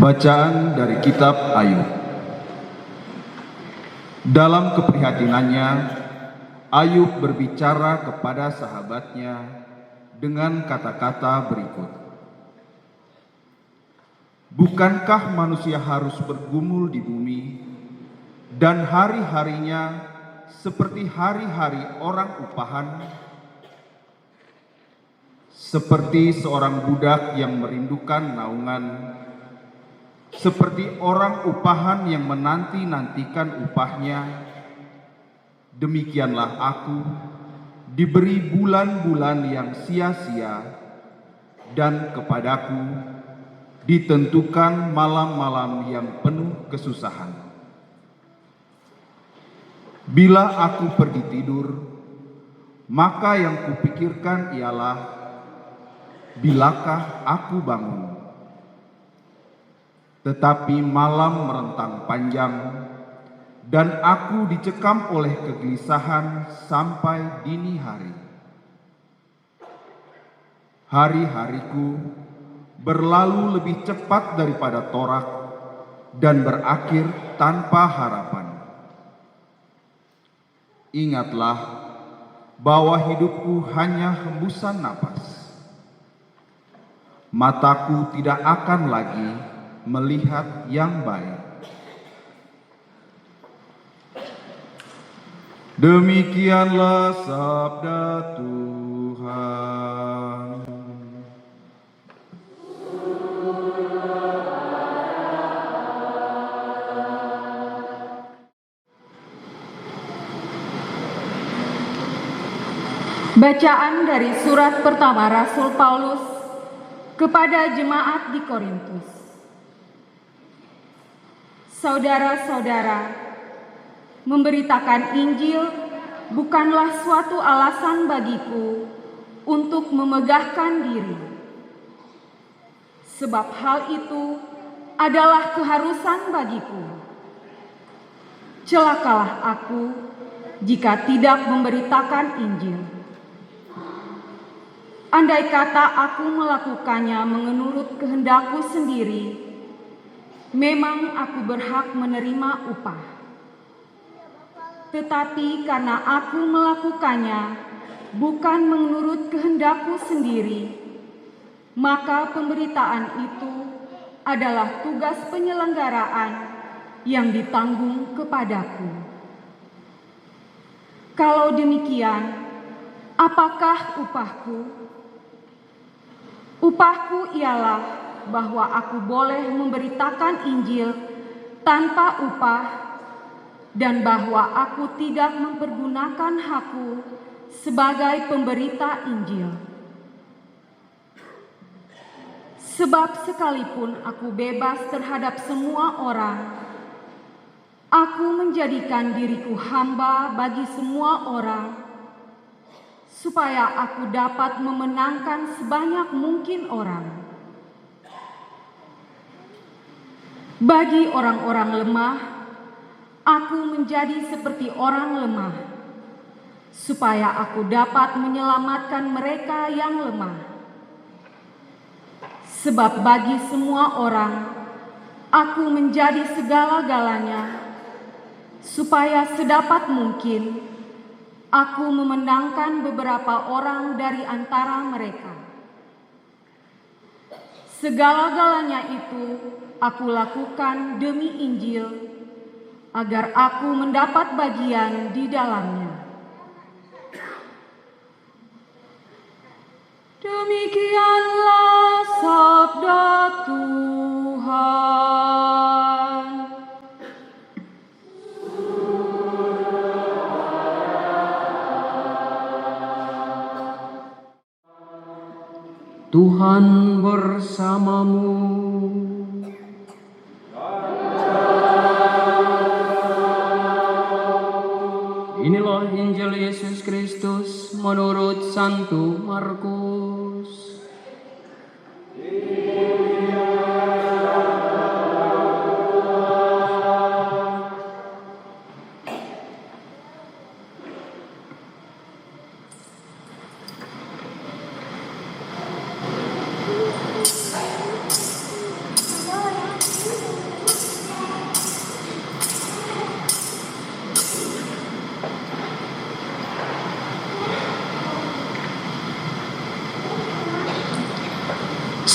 Bacaan dari kitab Ayub. Dalam keprihatinannya, Ayub berbicara kepada sahabatnya dengan kata-kata berikut. Bukankah manusia harus bergumul di bumi, dan hari-harinya seperti hari-hari orang upahan? Seperti seorang budak yang merindukan naungan, seperti orang upahan yang menanti-nantikan upahnya, demikianlah aku diberi bulan-bulan yang sia-sia, dan kepadaku ditentukan malam-malam yang penuh kesusahan. Bila aku pergi tidur, maka yang kupikirkan ialah, bilakah aku bangun? Tetapi malam merentang panjang, dan aku dicekam oleh kegelisahan sampai dini hari. Hari-hariku berlalu lebih cepat daripada torak, dan berakhir tanpa harapan. Ingatlah bahwa hidupku hanya hembusan napas. Mataku tidak akan lagi melihat yang baik. Demikianlah sabda Tuhan. Bacaan dari surat pertama Rasul Paulus kepada jemaat di Korintus. Saudara-saudara, memberitakan Injil bukanlah suatu alasan bagiku untuk memegahkan diri. Sebab hal itu adalah keharusan bagiku. Celakalah aku jika tidak memberitakan Injil. Andai kata aku melakukannya menurut kehendakku sendiri, memang aku berhak menerima upah. Tetapi karena aku melakukannya bukan menurut kehendakku sendiri, maka pemberitaan itu adalah tugas penyelenggaraan yang ditanggung kepadaku. Kalau demikian, apakah upahku? Upahku ialah bahwa aku boleh memberitakan Injil tanpa upah, dan bahwa aku tidak mempergunakan hakku sebagai pemberita Injil. Sebab sekalipun aku bebas terhadap semua orang, aku menjadikan diriku hamba bagi semua orang, supaya aku dapat memenangkan sebanyak mungkin orang. Bagi orang-orang lemah, aku menjadi seperti orang lemah, supaya aku dapat menyelamatkan mereka yang lemah. Sebab bagi semua orang, aku menjadi segala-galanya, supaya sedapat mungkin aku memenangkan beberapa orang dari antara mereka. Segala-galanya itu aku lakukan demi Injil, agar aku mendapat bagian di dalamnya. Demikianlah sabda Tuhan. Tuhan bersamamu. Inilah Injil Yesus Kristus menurut Santo Markus.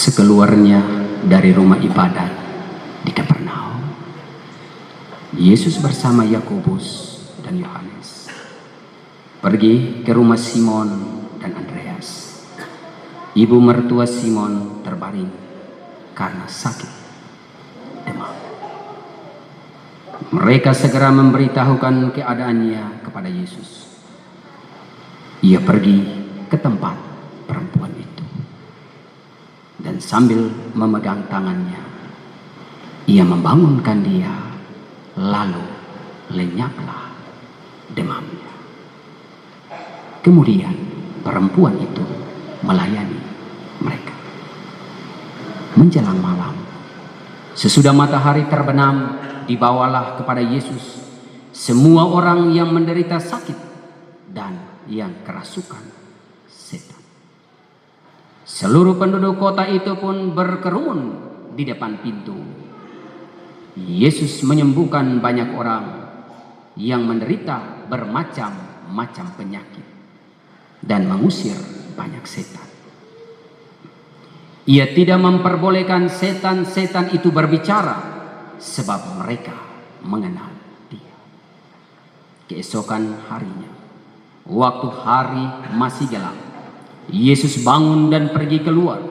Sekeluarnya dari rumah ibadat di Kapernaum, Yesus bersama Yakobus dan Yohanes pergi ke rumah Simon dan Andreas. Ibu mertua Simon terbaring karena sakit demam. Mereka segera memberitahukan keadaannya kepada Yesus. Ia pergi ke tempat perempuan itu, dan sambil memegang tangannya, ia membangunkan dia, lalu lenyaplah demamnya. Kemudian perempuan itu melayani mereka. Menjelang malam, sesudah matahari terbenam, dibawalah kepada Yesus semua orang yang menderita sakit dan yang kerasukan setan. Seluruh penduduk kota itu pun berkerumun di depan pintu. Yesus menyembuhkan banyak orang yang menderita bermacam-macam penyakit dan mengusir banyak setan. Ia tidak memperbolehkan setan-setan itu berbicara, sebab mereka mengenal dia. Keesokan harinya, waktu hari masih gelap, Yesus bangun dan pergi keluar.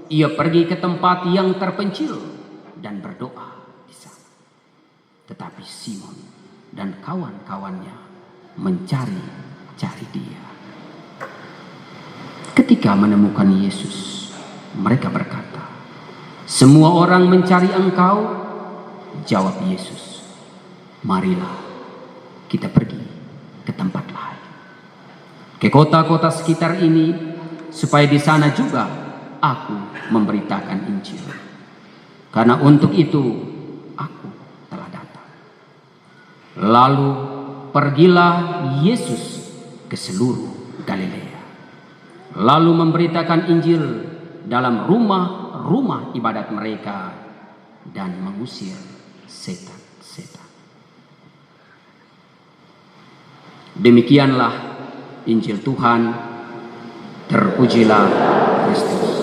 Ia pergi ke tempat yang terpencil dan berdoa di sana. Tetapi Simon dan kawan-kawannya mencari-cari dia. Ketika menemukan Yesus, mereka berkata, "Semua orang mencari Engkau." Jawab Yesus, "Marilah kita pergi ke tempat lain, ke kota-kota sekitar ini, supaya di sana juga aku memberitakan Injil. Karena untuk itu aku telah datang." Lalu pergilah Yesus ke seluruh Galilea, lalu memberitakan Injil dalam rumah-rumah ibadat mereka dan mengusir setan-setan. Demikianlah Injil Tuhan. Terpujilah Kristus.